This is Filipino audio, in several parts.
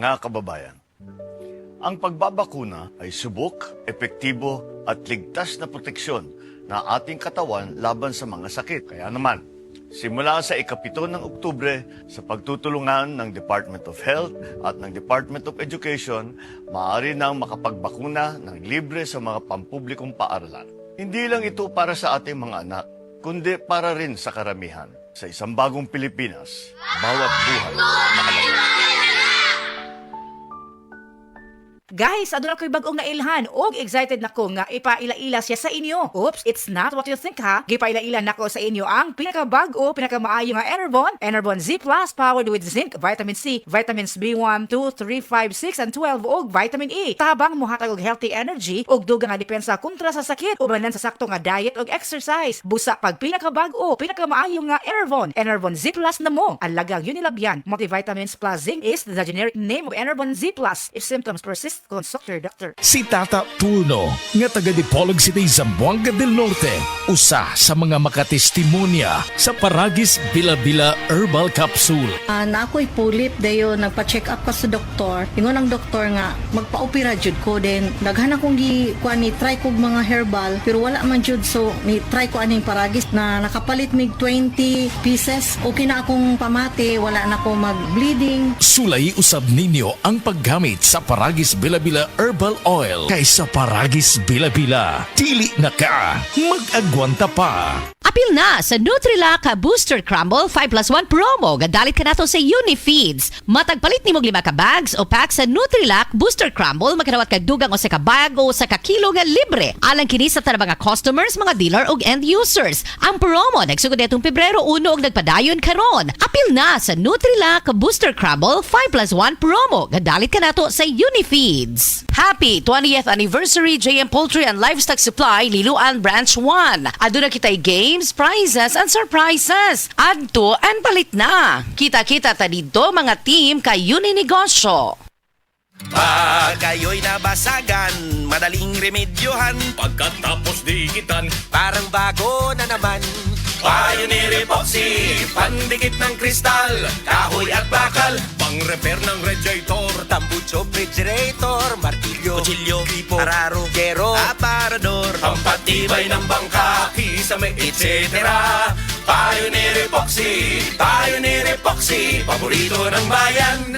Mga kababayan, ang pagbabakuna ay subok, epektibo at ligtas na proteksyon na ating katawan laban sa mga sakit. Kaya naman, simula sa ika-7 ng Oktubre, sa pagtutulungan ng Department of Health at ng Department of Education, maaari nang makapagbakuna ng libre sa mga pampublikong paaralan. Hindi lang ito para sa ating mga anak, kundi para rin sa karamihan. Sa isang bagong Pilipinas, bawat buhay mahalaga. Guys, aduna ko'y bagong nailhan og excited nako nga ipaila-ila siya sa inyo. Oops, it's not what you think ha. Gipaila-ila nako sa inyo ang pinakabag-o, pinakamaayo nga Enervon Z Plus powered with zinc, vitamin C, vitamins B1, 2, 3, 5, 6 and 12 ug vitamin E. Tabang mohatag og healthy energy ug dugang nga depensa kontra sa sakit ubanan sa sakto nga diet ug exercise. Busa pag pinakabag-o, pinakamaayo nga Enervon Z Plus na mo. Alagang Unilabian multivitamins plus zinc is the generic name of Enervon Z Plus. If symptoms persist, consult your doctor. Si Tata Turno, nga taga Dipolog City, Zamboanga del Norte, usa sa mga makatestimonya sa Paragis Bila-Bila Herbal Capsule. Na ako'y pulit dayo nagpa-check up ka sa doktor. Ingon ang doktor nga magpa-opera jud ko din. Daghan akong ni try kog mga herbal pero wala man jud, so ni try ko aning Paragis na nakapalit mig 20 pieces. Okay na akong pamati, wala na ako mag-bleeding. Sulay usab ninyo ang paggamit sa Paragis Bila-Bila Herbal Oil kaysa Paragis Bila-Bila. Dili na ka, mag-agwanta pa. Apil na sa Nutrilak Booster Crumble 5+1 promo. Gadalit ka nato sa Unifeeds. Matagpalit ni mong 5 ka bags o pack sa Nutrilak Booster Crumble, magkanawat kag dugang o sa ka bag o sa ka kilo nga libre. Alang kini sa tanang mga customers, mga dealer ug end users. Ang promo nagsugod netong Pebrero 1 ug nagpadayon karon. Apil na sa Nutrilak Booster Crumble 5+1 promo. Gadalit ka nato sa Unifeeds. Happy 20th anniversary JM Poultry and Livestock Supply Liloan Branch 1. Aduna kitay games, prizes, and surprises. Adto and palit na. Kita-kita ta dito mga team kay Uninegosyo. Pag kayo'y nabasagan, madaling remedyohan. Pagkatapos dikitan, Parang bago na naman. Pioneer Epoxy, pandikit ng kristal, kahoy at bakal, pang-repair ng radiator, tambucho, refrigerator, martilyo, kutsilyo, gripo, araro, gero, aparador, pampatibay ng bangka, kisame, etc. Pioneer Epoxy, paborito ng bayan.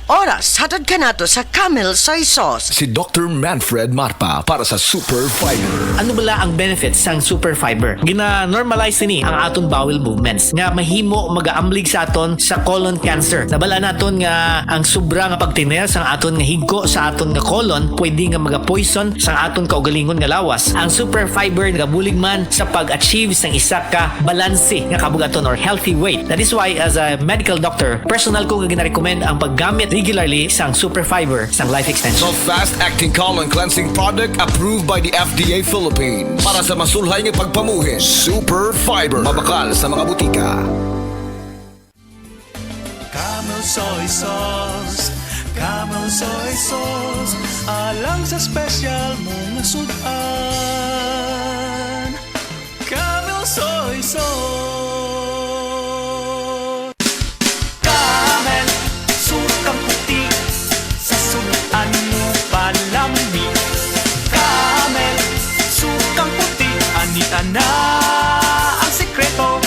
Oras, hatad ka nato sa Camel Soy Sauce. Si Dr. Manfred Marpa para sa Super Fiber. Ano bala ang benefits sang super fiber? Gina-normalize ni ang aton bowel movements nga mahimo magaamblig sa aton sa colon cancer. Nabala naton nga ang sobra nga pagtiner sang aton nga higko sa aton nga colon pwede nga maga-poison sang aton kaugalingon nga lawas. Ang super fiber nagabulig man sa pag-achieve sang isa ka balanse nga kabugaton or healthy weight. That is why as a medical doctor, personal ko nga gina-recommend ang paggamit regularly sang super fiber sang life extension. So fast-acting colon cleansing product approved by the FDA Philippines. Para sa masulhay ng pagpamuhin, Super Fiber. Mabakal sa mga butika. Camel Soy Sauce, Camel Soy Sauce, alang sa special mong sudan. Camel Soy Sauce. Camel, sukang puti, sa sudan mo palami. Camel, sukang puti, anita na ang sekreto,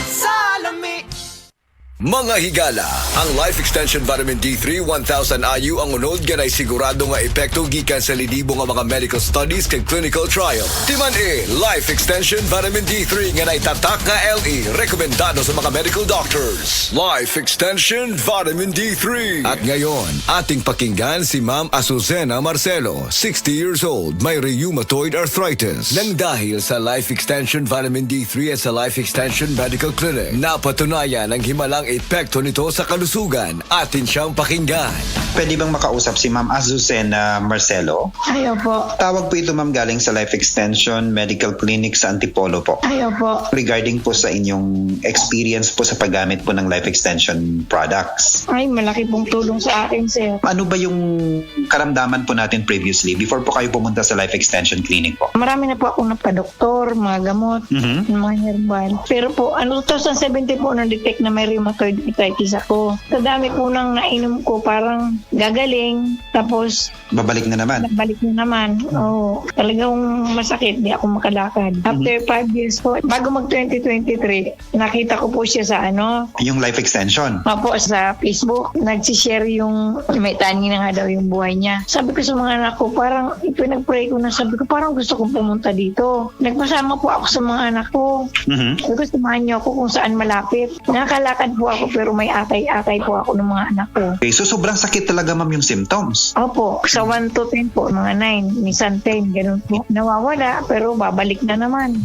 sa lami. Mga higala, ang Life Extension Vitamin D3 1000 IU ang unod ganay sigurado nga epekto gikan sa lidibo nga mga medical studies kag clinical trial. Timan Life Extension Vitamin D3 nga naitatak nga LE rekomendado sa mga medical doctors. Life Extension Vitamin D3. At ngayon, ating pakinggan si Ma'am Azucena Marcelo, 60 years old, may rheumatoid arthritis. Nang dahil sa Life Extension Vitamin D3 at sa Life Extension Medical Clinic, napatunayan ang himalang ang epekto nito sa kalusugan. Atin siyang pakinggan. Pwede bang makausap si Ma'am Azucena Marcelo? Ayaw po. Tawag po ito ma'am galing sa Life Extension Medical Clinic sa Antipolo po. Ayaw po. Regarding po sa inyong experience po sa paggamit po ng Life Extension products. Ay, malaki pong tulong sa akin, sir. Ano ba yung karamdaman po natin previously before po kayo pumunta sa Life Extension Clinic po? Marami na po akong napadoktor, mga gamot, mga herbal. Pero po, 2017 po na-detect na may rheumatoid arthritis ako. Sa dami po nang nainom ko, parang gagaling, tapos Babalik na naman. balik na naman. Oo, talagang masakit, di ako makalakad. After 5 years po, bago mag-2023, nakita ko po siya sa Yung Life Extension. Opo, sa Facebook, nagsishare yung may tani na nga daw yung buhay niya. Sabi ko sa mga anak ko, parang ipinag-pray ko na, sabi ko, parang gusto kong pumunta dito. Nagpasama po ako sa mga anak ko. Sabi ko, samahan niyo ako kung saan malapit. Nakakalakad po ako pero may atay-atay po ako ng mga anak ko. Okay, so sobrang sakit talaga ma'am yung symptoms. Opo, sa 1 to 10 po, mga 9, minsan 10, ganun po. Nawawala, pero babalik na naman.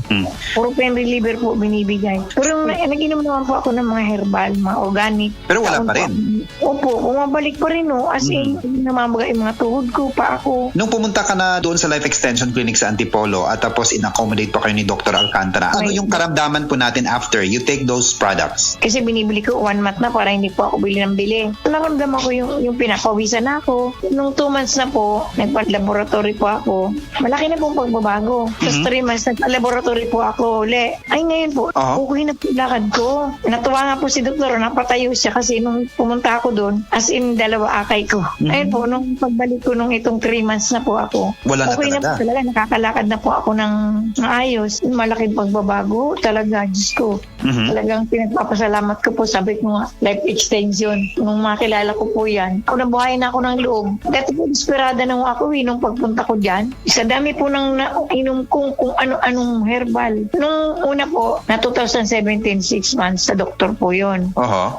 Puro pain reliever po binibigay. Pero nag-inom naman po ako ng mga herbal, mga organic. Pero wala pa rin. Opo, bumabalik pa rin, no. As in, namamaga yung mga tuhod ko, pa ako. Nung pumunta ka na doon sa Life Extension Clinic sa Antipolo at tapos in-accommodate pa kayo ni Dr. Alcantara, ano yung karamdaman po natin after you take those products? Kasi binibili ko 1 month na para hindi po ako bili ng bili. Naramdaman ko yung pinapawisan ako. Nung 2 months na po, nagpa-laboratory po ako. Malaki na pong pagbabago. Tapos 3 months, nagpa-laboratory po ako uli. Ay, ngayon po, okay na po yung lakad ko. Natuwa nga po si doktor, napatayo siya kasi nung pumunta ako doon, as in 2 akay ko. Ayun po, nung pagbalik ko nung itong 3 months na po ako, Wala na okay na talaga. po talaga. Nakakalakad na po ako ng maayos. Malaking pagbabago talaga, Diyos ko. Talagang pinagpapasalamat ko po, sabi ko nga, Life Extension. Nung makilala ko po yan, ako nabuhay na ako ng loob. Dati po, desperada na ako nung pagpunta ko dyan. Sa dami po nang nainom kung ano-anong herbal. Nung una po, na 2017, 6 months, sa doktor po yun.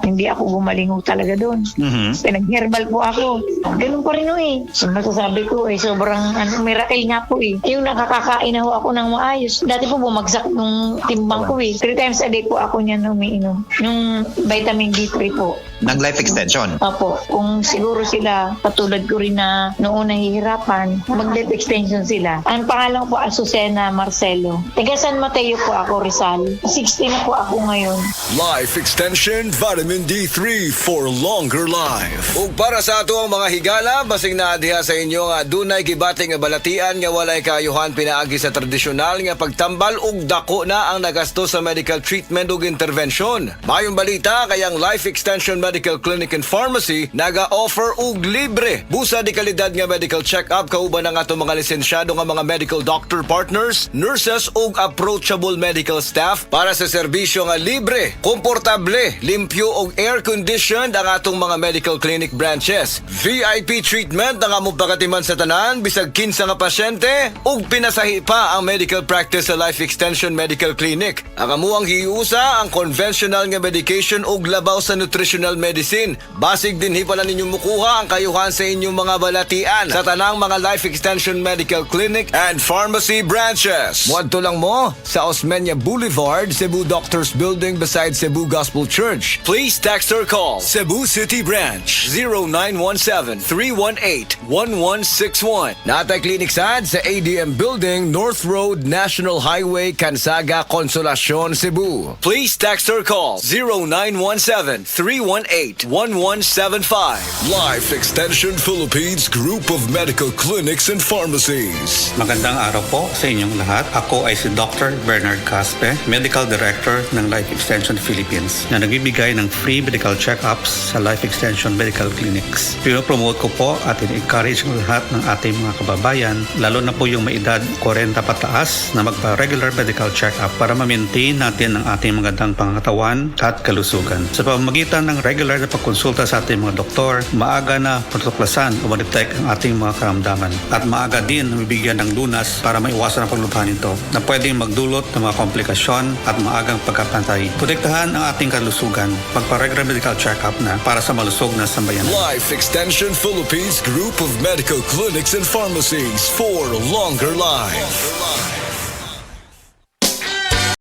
Hindi ako gumaling talaga doon. Pinag-herbal po ako. Ganun pa rin So, masasabi ko sobrang miracle nga po Yung nakakakain na ako ng maayos. Dati po bumagsak nung timbang ko 3 times a day po ako niyan umiinom. Yung vitamin D3 po. Ng Life Extension? Opo. Kung siguro sila, patulad ko rin na noong nahihirapan, mag-Life Extension sila. Ang pangalan po, Azucena Marcelo. Taga San Mateo po ako, Rizal. 60 na po ako ngayon. Life Extension Vitamin D3 for longer life. Ug para sa ato ang mga higala, basing na diha sa inyo nga dunay gibating nga balatian nga walay kayuhan pinaagi sa tradisyonal nga pagtambal ug dako na ang nagasto sa medical treatment ug intervention. Mayong balita kayang Life Extension Medical Clinic and Pharmacy naga-offer og libre busa di kalidad nga medical check-up kauban ang ato mga lisensyado nga mga medical doctor partners, nurses ug approachable medical staff para sa serbisyo nga libre, komportable, limpyo ug air-conditioned ang atong mga medical clinic branches. VIP treatment ang among pagatiman sa tanan bisag kinsa nga pasyente ug pinasahi pa ang medical practice sa Life Extension Medical Clinic. Ang amuang hiusa ang conventional nga medication ug labaw sa nutritional medicine. Basig din pala ninyong mukuha ang kayuhan sa inyong mga balatian sa tanang mga Life Extension Medical Clinic and Pharmacy branches. Muadto lang mo sa Osmeña Boulevard, Cebu Doctors Building beside Cebu Gospel Church. Please text or call Cebu City Branch 0917-318-1161. Natay Clinic sad sa ADM Building, North Road, National Highway, Cansaga, Consolacion, Cebu. Please text or call 0917-318-1175. Life Extension Philippines Group of Medical Clinics and Pharmacies. Magandang araw po sa inyong lahat. Ako ay si Dr. Bernard Caspe, Medical Director ng Life Extension Philippines na nagbibigay ng free medical check-ups sa Life Extension Medical Clinics. Pinopromote ko po at in-encourage ang lahat ng ating mga kababayan, lalo na po yung may edad 40 pataas na magpa-regular medical check-up para ma-maintain natin ang ating magandang pangangatawan at kalusugan. Sa pamamagitan ng regular na pagkonsulta sa ating mga doktor, maaga na patuklasan o ma-detect ang ating mga karamdaman at maaga din mabibigyan ng lunas para maiwasan ang paglubhan nito na pwedeng magdulot ng mga komplikasyon at maagang pagkapantay. Protektahan ang ating kalusugan. Magpa-regular medical check-up na para sa malusog na sambayanan. Life Extension Philippines Group of Medical Clinics and Pharmacies for longer life.